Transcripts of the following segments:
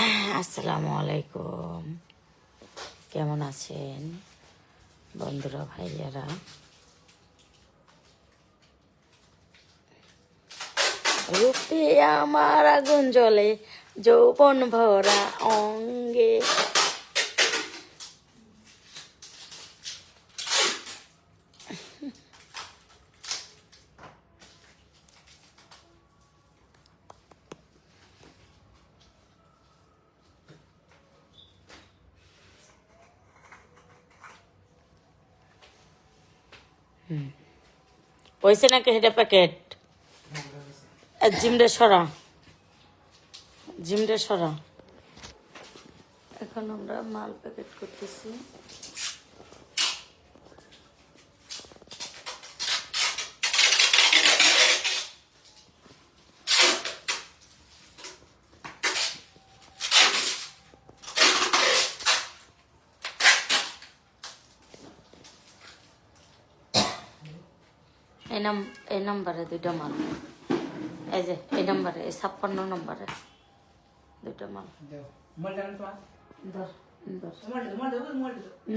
আসসালামু আলাইকুম, কেমন আছেন বন্ধুরা ভাইয়ারা? রূপে আমার আগুন জ্বলে, যৌবন ভরা অঙ্গে। হয়েছে নাকি এটা প্যাকেট? জিমরে সরা, জিমরে সরা। এখন আমরা মাল প্যাকেট করতেছি। এই নাম্বারে দুইটা মাল, এই যে এই নাম্বারে, এই 56 নম্বরে দুইটা মাল।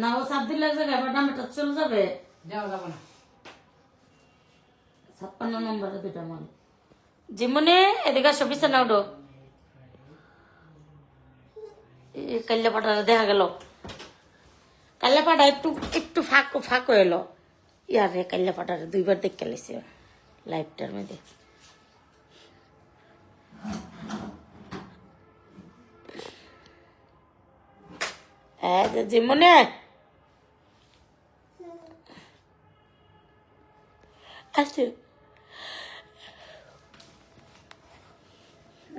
না ও 7 দিন লাগছে, এবার দামটা চলে যাবে। 56 নম্বরে দুইটা মাল। জিমনে এদিকে আসো, বিছানা উঠো। কাল্লা পাটা দেখা গেল, কাল্লা পাটা একটু একটু ফাঁক এলো। ইয়ারে কাল্লা পাটারে 2বার দেখে লাইছে লাইভটার মধ্যে। জিমনে আসো,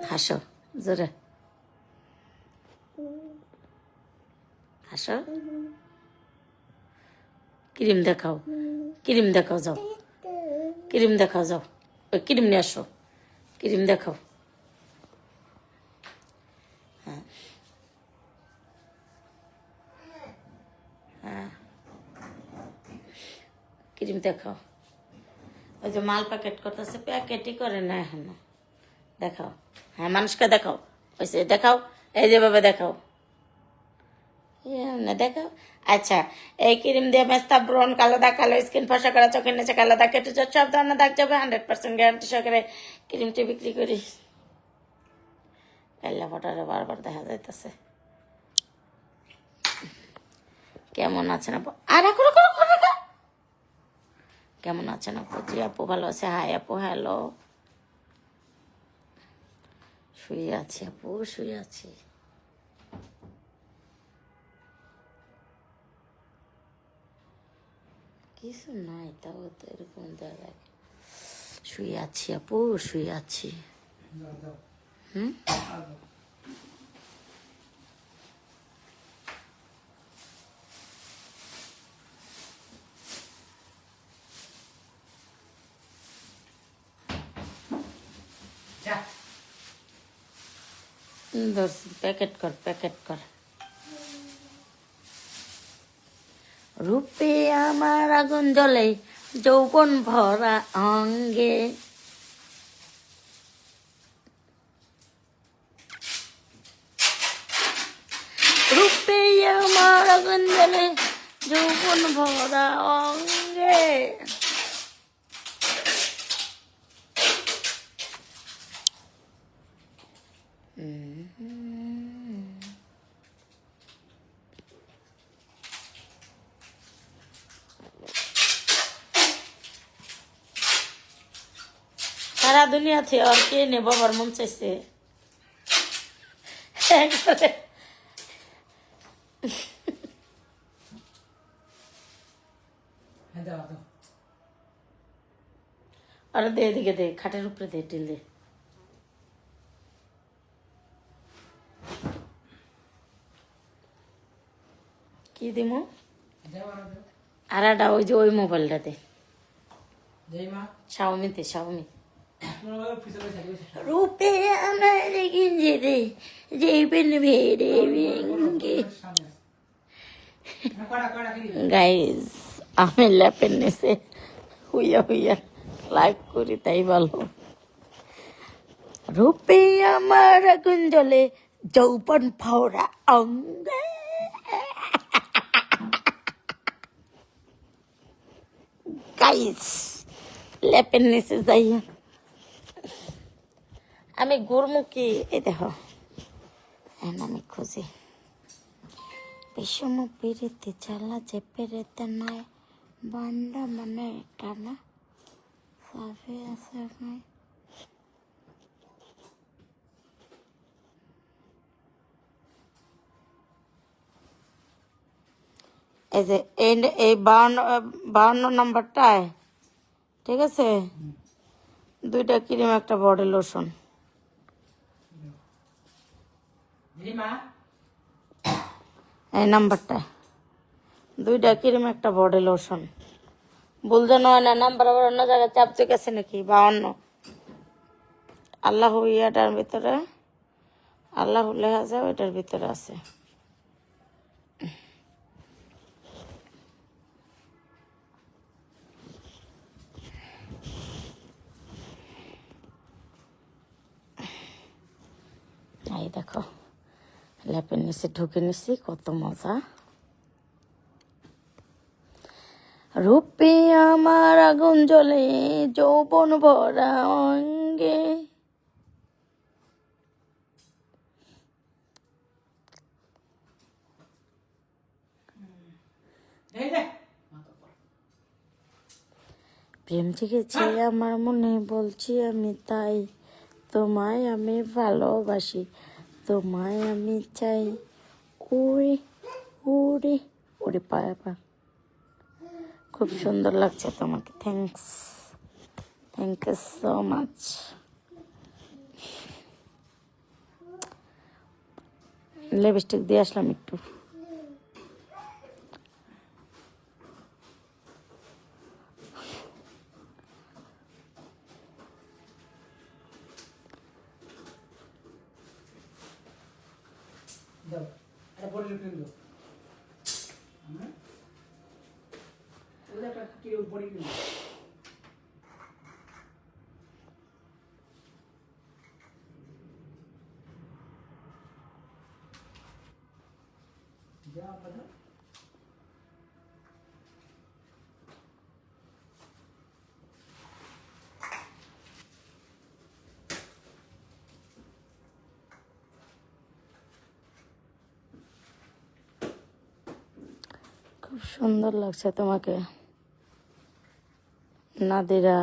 হাসো জোরে, হাসো। ক্রিম দেখাও, ক্রিম দেখাও, যাও ক্রিম দেখাও, যাও ওই ক্রিম নিয়ে আসো, ক্রিম দেখাও। হ্যাঁ হ্যাঁ, ক্রিম দেখাও। ওই যে মাল প্যাকেট করতেছে, প্যাকেটই করে না এখনো। দেখাও, হ্যাঁ মানুষকে দেখাও, ওই যে দেখাও, এই যে বাবা দেখাও, না দেখাও। আচ্ছা, এই ক্রিম দিয়ে মেস্তা, ব্রণ, কালো দাগ, কালো স্কিন, ফসা করা, চোখের নিচে কালো দাগ কেটে যাচ্ছে, সব ধরনের দাগ যাবে। 100% গ্যারান্টি সহকারে ক্রিমটি বিক্রি করি। কাল্লা ফটারে বারবার দেখা যাইতেছে। কেমন আছেন আপু? আর কেমন আছেন আপু? জি আপু ভালো আছে। হাই আপু, হ্যালো। শুয়ে আছি আপু, শুয়ে আছি। কিছু নাই, তাও তো এরকম দেওয়া লাগে। শুয়ে আছি আপু, শুয়ে আছি। হুম, প্যাকেট কর, প্যাকেট কর। রূপে আমার আগুন জ্বলে, যৌবন ভরা অঙ্গে। রূপে আমার আগুন জ্বলে, যৌবন ভরা অঙ্গে। সারা দুনিয়াতে আর কে নে বাবার মন চাইছে। আরে দে, এদিকে দে, খাটের উপরে দে, টিল দে। কি দিমু? আর একটা ওই যে ওই মোবাইলটাতে, শাওমিতে, শাওমি। রূপে আমার গিঞ্জে যেবেন ভেড়ে ভেঙ্গে। গাইজ, আমি ল্যাপের নিচে হুইয়া হুইয়া লাইভ করি, তাই ভালো। রূপে আমার আগুন জ্বলে, যৌবন ভরা অঙ্গে। গাইস লেপের নিচে যাইয়া আমি গুড়মুখী। এই দেখো এখন আমি খুঁজি বিষম পিড়িতে চালা যে পেরেতে নয় বান্ডা মানে টানা সাফে আছে নয়। এই যে এই 52 নম্বরটায় ঠিক আছে, 2টা ক্রিম একটা বডি লোশন। এই নাম্বারটা 2টা ক্রিম একটা বডি লোশন। ভুল যেন হয় না, নাম্বার আবার অন্য জায়গায় চাপ চুক আছে নাকি। 52 আল্লাহ ইয়াটার ভিতরে, আল্লাহ লেখা যায় ওইটার ভিতরে আছে। এই দেখো ল্যাপের নিচে ঢুকে নিছি, কত মজা। রূপে আমার আগুন জ্বলে যৌবন ভরা অঙ্গে। প্রেম জেগেছে আমার মনে, বলছি আমি তাই, তোমায় আমি ভালোবাসি, তোমায় আমি চাই। উড়ে উড়ে উড়ে পায়া পা। খুব সুন্দর লাগছে তোমাকে, thanks, thank you so much. Lipstick দিয়ে আসলাম একটু। খুব সুন্দর লাগছে তোমাকে নাদিরা।